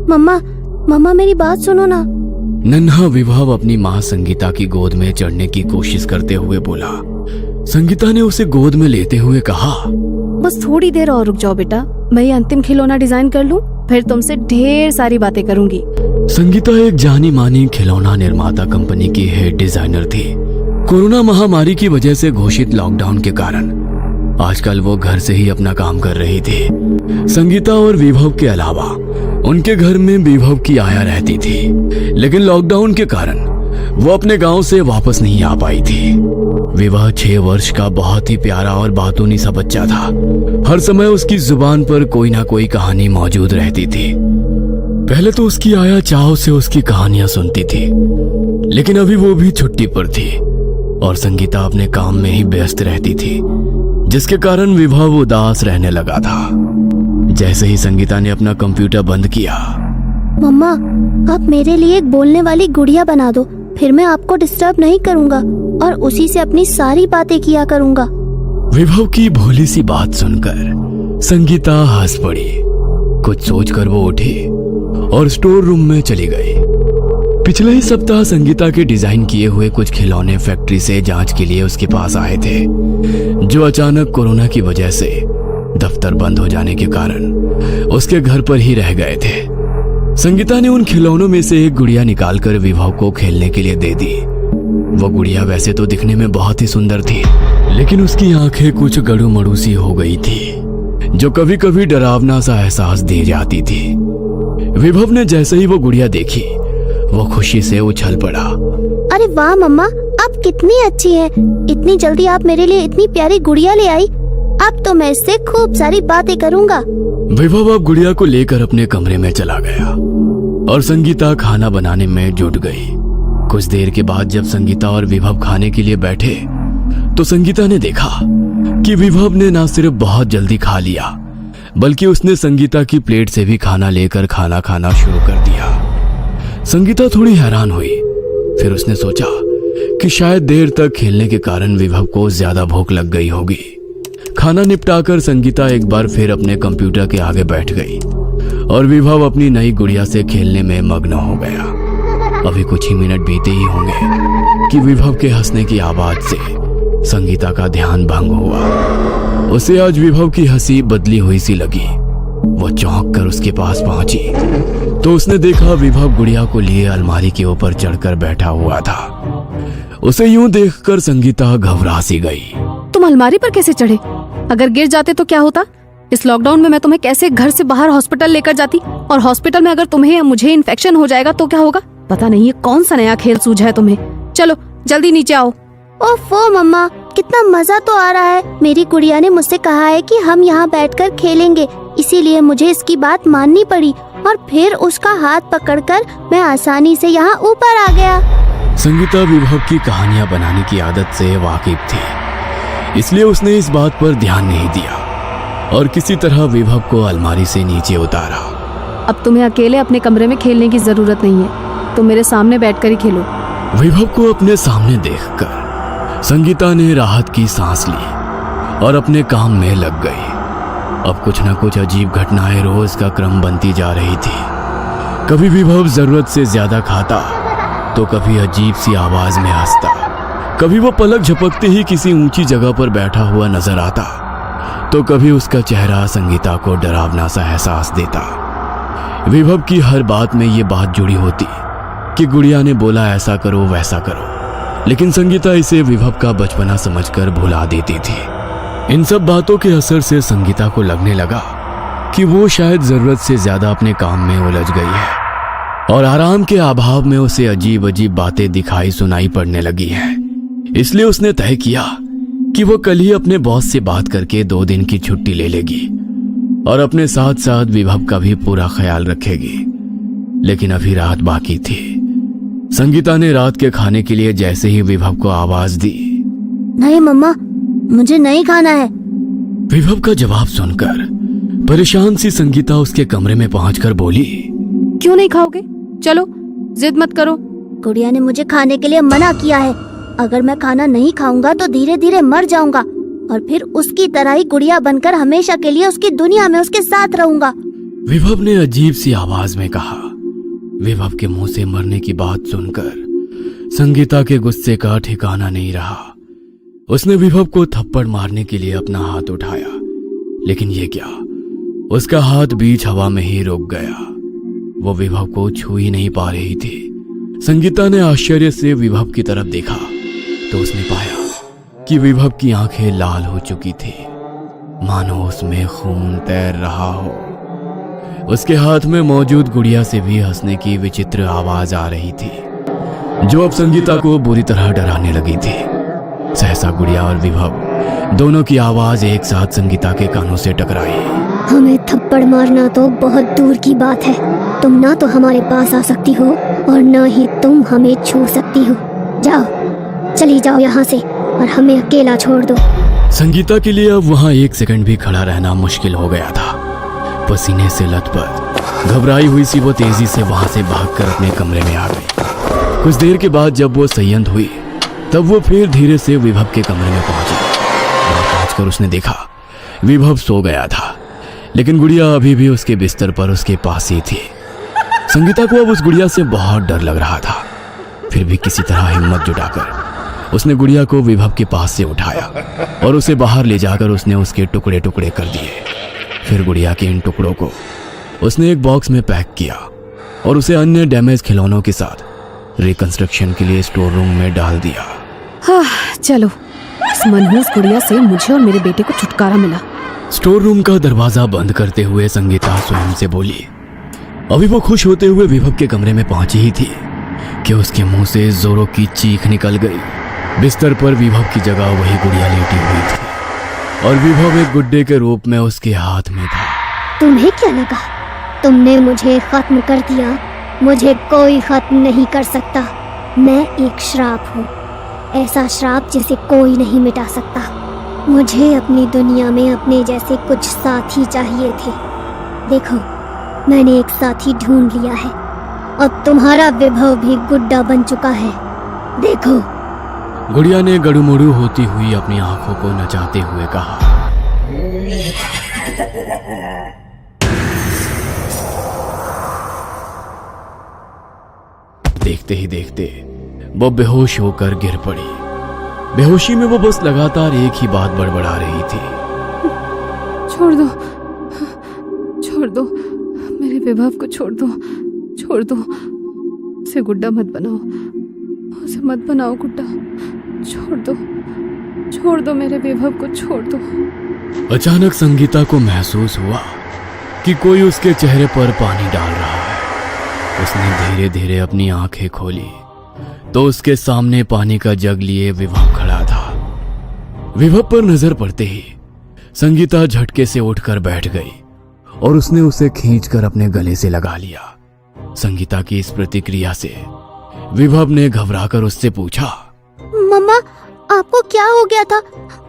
मम्मा मम्मा मेरी बात सुनो ना। नन्हा विभव अपनी माँ संगीता की गोद में चढ़ने की कोशिश करते हुए बोला। संगीता ने उसे गोद में लेते हुए कहा, बस थोड़ी देर और रुक जाओ बेटा, मैं ये अंतिम खिलौना डिजाइन कर लूं, फिर तुमसे ढेर सारी बातें करूंगी। संगीता एक जानी मानी खिलौना निर्माता कंपनी की हेड डिजाइनर थी। कोरोना महामारी की वजह से घोषित लॉकडाउन के कारण आजकल वो घर से ही अपना काम कर रही थी। संगीता और विभव के अलावा उनके घर में विभव की आया रहती थी, लेकिन लॉकडाउन के कारण वो अपने गांव से वापस नहीं आ पाई थी। विवाह 6 वर्ष का बहुत ही प्यारा और बातूनी सा बच्चा था। हर समय उसकी जुबान पर कोई ना कोई कहानी मौजूद रहती थी। पहले तो उसकी आया चाव से उसकी कहानियां सुनती थी, लेकिन अभी वो भी छुट्टी पर थी और संगीता अपने काम में ही व्यस्त रहती थी, जिसके कारण विभव उदास रहने लगा था। जैसे ही संगीता ने अपना कंप्यूटर बंद किया, मम्मा आप मेरे लिए एक बोलने वाली गुड़िया बना दो, फिर मैं आपको डिस्टर्ब नहीं करूंगा और उसी से अपनी सारी बातें किया करूंगा। विभव की भोली सी बात सुनकर संगीता हंस पड़ी। कुछ सोचकर वो उठी और स्टोर रूम में चली गई। पिछले ही सप्ताह संगीता के डिजाइन किए हुए कुछ खिलौने फैक्ट्री से जांच के लिए उसके पास आए थे, जो अचानक कोरोना की वजह से दफ्तर बंद हो जाने के कारण उसके घर पर ही रह गए थे। संगीता ने उन खिलौनों में से एक गुड़िया निकालकर विभव को खेलने के लिए दे दी। वो गुड़िया वैसे तो दिखने में बहुत ही सुंदर थी, लेकिन उसकी आंखें कुछ गड़ू मड़ू सी हो गई थी, जो कभी कभी डरावना सा एहसास दे जाती थी। विभव ने जैसे ही वो गुड़िया देखी, वो खुशी से उछल पड़ा। अरे वाह मम्मा, आप कितनी अच्छी हैं। इतनी जल्दी आप मेरे लिए इतनी प्यारी गुड़िया ले आई। अब तो मैं इससे खूब सारी बातें करूंगा। विभव अब गुड़िया को लेकर अपने कमरे में चला गया और संगीता खाना बनाने में जुट गई। कुछ देर के बाद जब संगीता और विभव खाने के लिए बैठे, तो संगीता ने देखा कि विभव ने ना सिर्फ बहुत जल्दी खा लिया, बल्कि उसने संगीता की प्लेट से भी खाना लेकर खाना खाना शुरू कर दिया। संगीता थोड़ी हैरान हुई। फिर उसने सोचा कि शायद देर तक खेलने के कारण विभव को ज्यादा भूख लग गई होगी। खाना निपटाकर संगीता एक बार फिर अपने कंप्यूटर के आगे बैठ गई और विभव अपनी नई गुड़िया से खेलने में मग्न हो गया। अभी कुछ ही मिनट बीते ही होंगे कि विभव के हंसने की आवाज से संगीता का ध्यान भंग हुआ। उसे आज विभव की हंसी बदली हुई सी लगी। वो चौंक कर उसके पास पहुंची तो उसने देखा विभव गुड़िया को लिए अलमारी के ऊपर चढ़कर बैठा हुआ था। उसे यूं देखकर संगीता घबरा सी गई। तुम अलमारी पर कैसे चढ़े? अगर गिर जाते तो क्या होता? इस लॉकडाउन में मैं तुम्हें कैसे घर से बाहर हॉस्पिटल लेकर जाती? और हॉस्पिटल में अगर तुम्हें या मुझे इन्फेक्शन हो जाएगा तो क्या होगा? पता नहीं ये कौन सा नया खेल सूझा है तुम्हें। चलो जल्दी नीचे आओ। ओफो मम्मा, कितना मजा तो आ रहा है। मेरी गुड़िया ने मुझसे कहा है कि हम यहाँ बैठकर खेलेंगे, इसीलिए मुझे इसकी बात माननी पड़ी और फिर उसका हाथ पकड़कर मैं आसानी से यहाँ ऊपर आ गया। संगीता विभव की कहानियां बनाने की आदत से वाकिफ थी, इसलिए उसने इस बात पर ध्यान नहीं दिया और किसी तरह विभव को अलमारी से नीचे उतारा। अब तुम्हें अकेले अपने कमरे में खेलने की जरूरत नहीं है, तुम मेरे सामने बैठकर ही खेलो। विभव को अपने सामने देखकर संगीता ने राहत की सांस ली और अपने काम में लग गई। अब कुछ न कुछ अजीब घटनाएं रोज का क्रम बनती जा रही थी। कभी विभव जरूरत से ज्यादा खाता तो कभी अजीब सी आवाज में हंसता, कभी वो पलक झपकते ही किसी ऊंची जगह पर बैठा हुआ नजर आता, तो कभी उसका चेहरा संगीता को डरावना सा एहसास देता। विभव की हर बात में ये बात जुड़ी होती कि गुड़िया ने बोला ऐसा करो वैसा करो, लेकिन संगीता इसे विभव का बचपना समझकर भुला देती थी। इन सब बातों के असर से संगीता को लगने लगा कि वो शायद जरूरत से ज्यादा अपने काम में उलझ गई है और आराम के अभाव में उसे अजीब अजीब बातें दिखाई सुनाई पड़ने लगी हैं। इसलिए उसने तय किया कि वो कल ही अपने बॉस से बात करके 2 दिन की छुट्टी ले लेगी और अपने साथ साथ विभव का भी पूरा ख्याल रखेगी। लेकिन अभी रात बाकी थी। संगीता ने रात के खाने के लिए जैसे ही विभव को आवाज दी, नहीं मम्मा, मुझे नहीं खाना है। विभव का जवाब सुनकर परेशान सी संगीता उसके कमरे में पहुंचकर बोली, क्यों नहीं खाओगे? चलो जिद मत करो। गुड़िया ने मुझे खाने के लिए मना किया है। अगर मैं खाना नहीं खाऊंगा तो धीरे धीरे मर जाऊंगा और फिर उसकी तरह ही गुड़िया बनकर हमेशा के लिए उसकी दुनिया में उसके साथ रहूंगा। विभव ने अजीब सी आवाज में कहा। विभव के मुंह से मरने की बात सुनकर संगीता के गुस्से का ठिकाना नहीं रहा। उसने विभव को थप्पड़ मारने के लिए अपना हाथ उठाया, लेकिन ये क्या, उसका हाथ बीच हवा में ही रुक गया। वो विभव को छू ही नहीं पा रही थी। संगीता ने आश्चर्य से विभव की तरफ देखा तो उसने पाया कि विभव की आंखें लाल हो चुकी थी, मानो उसमें खून तैर रहा हो। उसके हाथ में मौजूद गुड़िया से भी हंसने की विचित्र आवाज आ रही थी, जो अब संगीता को बुरी तरह डराने लगी थी। सहसा गुड़िया और विभव दोनों की आवाज एक साथ संगीता के कानों से टकराई। हमें थप्पड़ मारना तो बहुत दूर की बात है। तुम ना तो हमारे पास आ सकती हो और न ही तुम हमें छू सकती हो। जाओ, चली जाओ यहाँ से और हमें अकेला छोड़ दो। संगीता के लिए अब वहां एक सेकंड भी खड़ा रहना मुश्किल हो गया था। पसीने से लथपथ घबराई हुई सी वो तेजी से वहां से भागकर अपने कमरे में आ गई। कुछ देर के बाद जब वो संयत हुई तब वो फिर धीरे से विभव के कमरे में पहुंची। पहुंचकर उसने देखा विभव सो गया था, लेकिन गुड़िया अभी भी उसके बिस्तर पर उसके पास ही थी। संगीता को अब उस गुड़िया से बहुत डर लग रहा था। फिर भी किसी तरह हिम्मत जुटाकर उसने गुड़िया को विभव के पास से उठाया और उसे बाहर ले जाकर उसने उसके टुकड़े टुकड़े कर दिए। फिर गुड़िया के इन टुकड़ों को उसने एक बॉक्स में पैक किया और उसे अन्य डैमेज खिलौनों के साथ रिकंस्ट्रक्शन के लिए स्टोर रूम में डाल दिया। हाँ, चलो, इस मनहूस गुड़िया से मुझे और मेरे बेटे को छुटकारा मिला। स्टोर रूम का दरवाजा बंद करते हुए संगीता स्वयं से बोली। अभी वो खुश होते हुए विभव के कमरे में पहुंची ही थी कि उसके मुंह से जोरों की चीख निकल गई। बिस्तर पर विभव की जगह वही गुड़िया लेटी हुई थी और विभव एक गुड्डे के रूप में उसके हाथ में था। तुम्हें क्या लगा तुमने मुझे खत्म कर दिया? मुझे कोई खत्म नहीं कर सकता। मैं एक श्राप हूँ, ऐसा श्राप जिसे कोई नहीं मिटा सकता। मुझे अपनी दुनिया में अपने जैसे कुछ साथी चाहिए थे। देखो, मैंने एक साथी ढूंढ लिया है। अब तुम्हारा विभव भी गुड्डा बन चुका है। देखो। गुड़िया ने गड़ुमड़ू होती हुई अपनी आंखों को नचाते हुए कहा। देखते ही देखते वो बेहोश होकर गिर पड़ी। बेहोशी में वो बस लगातार एक ही बात बड़बड़ा रही थी। छोड़ दो, छोड़ दो, मेरे विभव को छोड़ दो, छोड़ दो। उसे गुड्डा मत बनाओ, उसे मत बनाओ गुड्डा। छोड़ दो, छोड़ दो, मेरे विभव को छोड़ दो। अचानक संगीता को महसूस हुआ कि कोई उसके चेहरे पर पानी डाल रहा है। उसने धीरे धीरे अपनी आंखें खोली तो उसके सामने पानी का जग लिए विभव खड़ा था। विभव पर नजर पड़ते ही संगीता झटके से उठकर बैठ गई और उसने उसे खींचकर अपने गले से लगा लिया। संगीता की इस प्रतिक्रिया से विभव ने घबराकर उससे पूछा, मम्मा, आपको क्या हो गया था?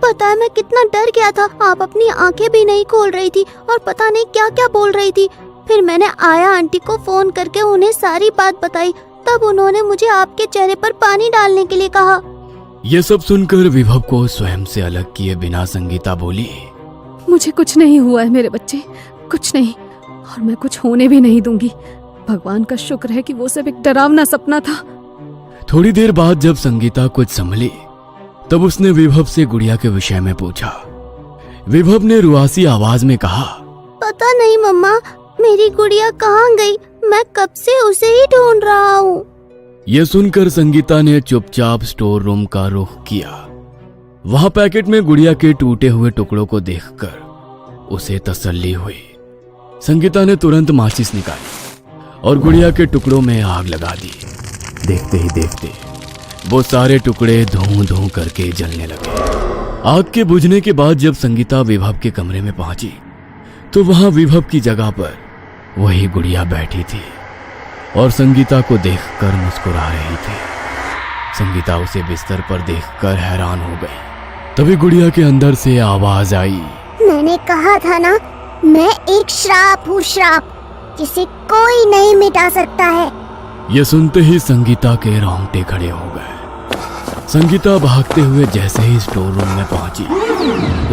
पता है मैं कितना डर गया था। आप अपनी आंखें भी नहीं खोल रही थी और पता नहीं क्या क्या बोल रही थी। फिर मैंने आया आंटी को फोन करके उन्हें सारी बात बताई। तब उन्होंने मुझे आपके चेहरे पर पानी डालने के लिए कहा। यह सब सुनकर विभव को स्वयं से अलग किए बिना संगीता बोली, मुझे कुछ नहीं हुआ है मेरे बच्चे, कुछ नहीं, और मैं कुछ होने भी नहीं दूंगी। भगवान का शुक्र है कि वो सब एक डरावना सपना था। थोड़ी देर बाद जब संगीता कुछ संभली तब उसने विभव से गुड़िया के विषय में पूछा। विभव ने रुआसी आवाज में कहा, पता नहीं मम्मा, मेरी गुड़िया कहाँ गई? मैं कब से उसे ही ढूंढ रहा हूँ। यह सुनकर संगीता ने चुपचाप स्टोर रूम का रुख किया। वहां पैकेट में गुड़िया के टूटे हुए टुकड़ों को देखकर उसे तसल्ली हुई। संगीता ने तुरंत माचिस निकाली और गुड़िया के टुकड़ों में आग लगा दी। देखते ही देखते वो सारे टुकड़े धूं धूं करके जलने लगे। आग के बुझने के बाद जब संगीता विभव के कमरे में पहुंची तो वहां विभव की जगह पर वही गुड़िया बैठी थी और संगीता को देखकर मुस्कुरा रही थी। संगीता उसे बिस्तर पर देखकर हैरान हो गई। तभी गुड़िया के अंदर से आवाज आई, मैंने कहा था ना, मैं एक श्राप हूँ, श्राप जिसे कोई नहीं मिटा सकता है। यह सुनते ही संगीता के रोंगटे खड़े हो गए। संगीता भागते हुए जैसे ही स्टोर रूम में पहुंची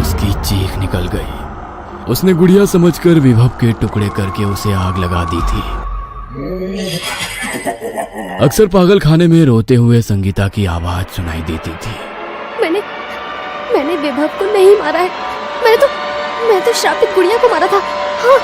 उसकी चीख निकल गई। उसने गुड़िया समझकर विभव के टुकड़े करके उसे आग लगा दी थी। अक्सर पागल खाने में रोते हुए संगीता की आवाज सुनाई देती थी। मैंने विभव को नहीं मारा है। मैं तो श्रापित गुड़िया को मारा था। हाँ,